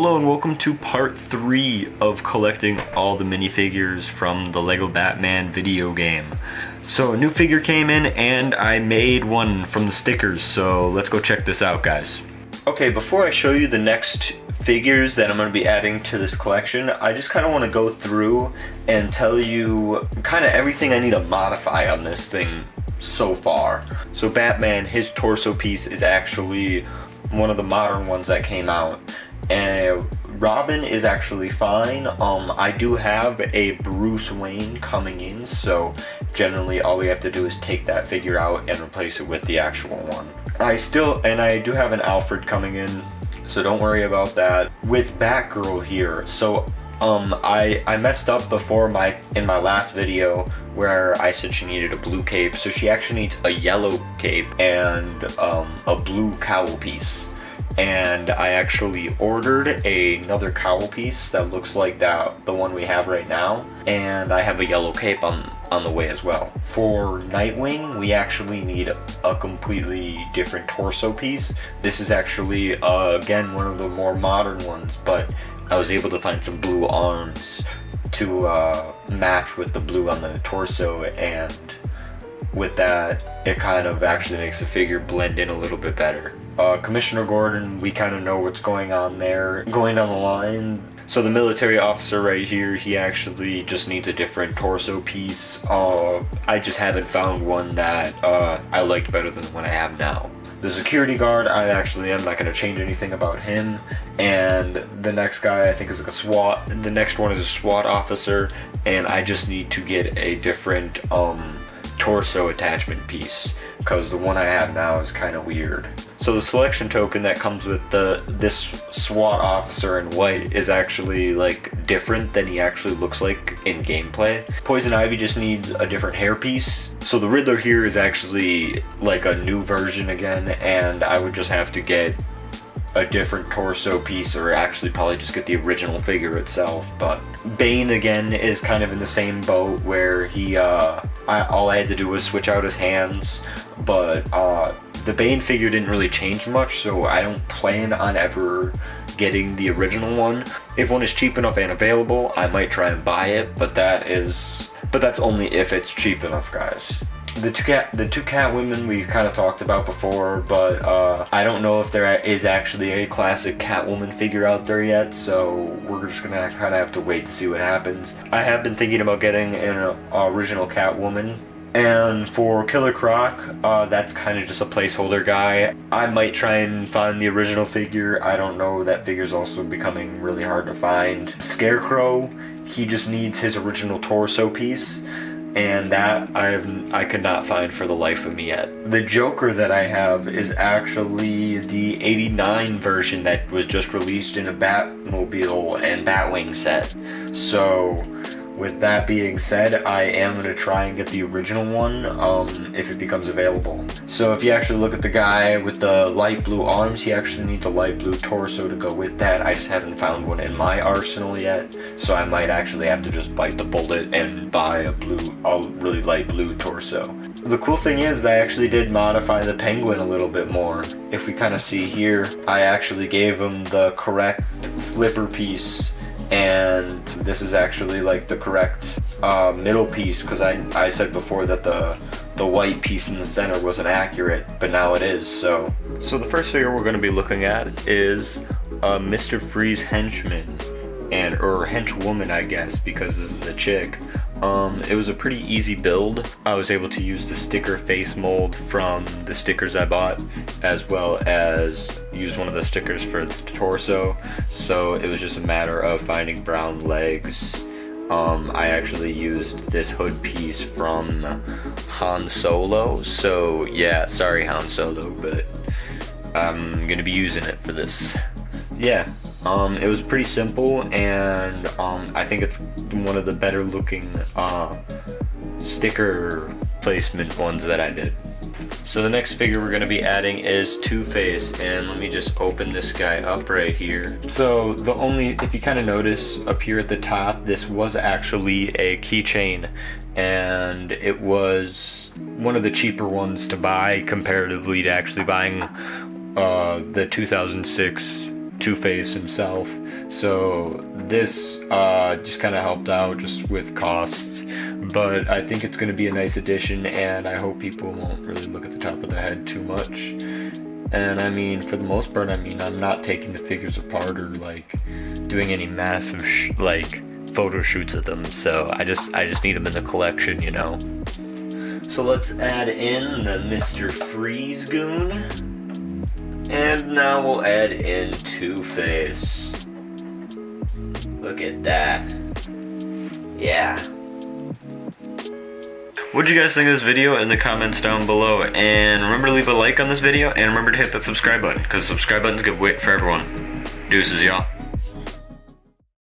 Hello and welcome to part 3 of collecting all the minifigures from the Lego Batman video game. So a new figure came in and I made one from the stickers, so let's go check this out, guys. Okay, before I show you the next figures that I'm going to be adding to this collection, I just kind of want to go through and tell you kind of everything I need to modify on this thing so far. So Batman, his torso piece is actually one of the modern ones that came out. And Robin is actually fine. I do have a Bruce Wayne coming in, so generally all we have to do is take that figure out and replace it with the actual one. I do have an Alfred coming in, so don't worry about that. With Batgirl here, so I messed up before in my last video where I said she needed a blue cape, so she actually needs a yellow cape and a blue cowl piece. And I actually ordered another cowl piece that looks like the one we have right now, and I have a yellow cape on the way as well. For Nightwing, we actually need a completely different torso piece. This is actually again one of the more modern ones, but I was able to find some blue arms to match with the blue on the torso, and with that it kind of actually makes the figure blend in a little bit better. Commissioner Gordon, we kind of know what's going on there, going down the line. So the military officer right here, he actually just needs a different torso piece. I just haven't found one that I liked better than the one I have now. The security guard, I'm not going to change anything about him. And the next guy I think is like a SWAT, the next one is a SWAT officer, and I just need to get a different torso attachment piece, because the one I have now is kind of weird. So the selection token that comes with this SWAT officer in white is actually like different than he actually looks like in gameplay. Poison Ivy just needs a different hairpiece. So the Riddler here is actually like a new version again, and I would just have to get a different torso piece, or actually probably just get the original figure itself. But Bane again is kind of in the same boat where he all I had to do was switch out his hands, but the Bane figure didn't really change much, so I don't plan on ever getting the original one. If one is cheap enough and available, I might try and buy it, but that's only if it's cheap enough, guys. The two Catwomen we kind of talked about before, but I don't know if there is actually a classic Catwoman figure out there yet, so we're just gonna kind of have to wait to see what happens. I have been thinking about getting an original Catwoman. And for Killer Croc, that's kind of just a placeholder guy. I might try and find the original figure. I don't know, that figure's also becoming really hard to find. Scarecrow, he just needs his original torso piece, and that I could not find for the life of me yet. The Joker that I have is actually the '89 version that was just released in a Batmobile and Batwing set. So with that being said, I am going to try and get the original one if it becomes available. So if you actually look at the guy with the light blue arms, he actually needs a light blue torso to go with that. I just haven't found one in my arsenal yet, so I might actually have to just bite the bullet and buy a really light blue torso. The cool thing is I actually did modify the Penguin a little bit more. If we kind of see here, I actually gave him the correct flipper piece, and this is actually like the correct middle piece, because I said before that the white piece in the center wasn't accurate, but now it is. So the first figure we're going to be looking at is Mr. Freeze henchman, or henchwoman, I guess, because this is a chick. It was a pretty easy build. I was able to use the sticker face mold from the stickers I bought, as well as use one of the stickers for the torso, so it was just a matter of finding brown legs. I actually used this hood piece from Han Solo, so yeah, sorry Han Solo, but I'm gonna be using it for this. Yeah. It was pretty simple, and I think it's one of the better looking sticker placement ones that I did. So the next figure we're going to be adding is Two-Face, and let me just open this guy up right here. So if you kind of notice up here at the top, this was actually a keychain, and it was one of the cheaper ones to buy comparatively to actually buying the 2006 Two-Face himself. So this just kind of helped out just with costs, but I think it's going to be a nice addition, and I hope people won't really look at the top of the head too much. And I mean, for the most part, I mean, I'm not taking the figures apart or like doing any massive like photo shoots of them, so I just need them in the collection, you know. So let's add in the Mr. Freeze Goon, and now we'll add in Two-Face. Look at that. Yeah. What'd you guys think of this video in the comments down below? And remember to leave a like on this video, and remember to hit that subscribe button, because the subscribe button's good for everyone. Deuces, y'all.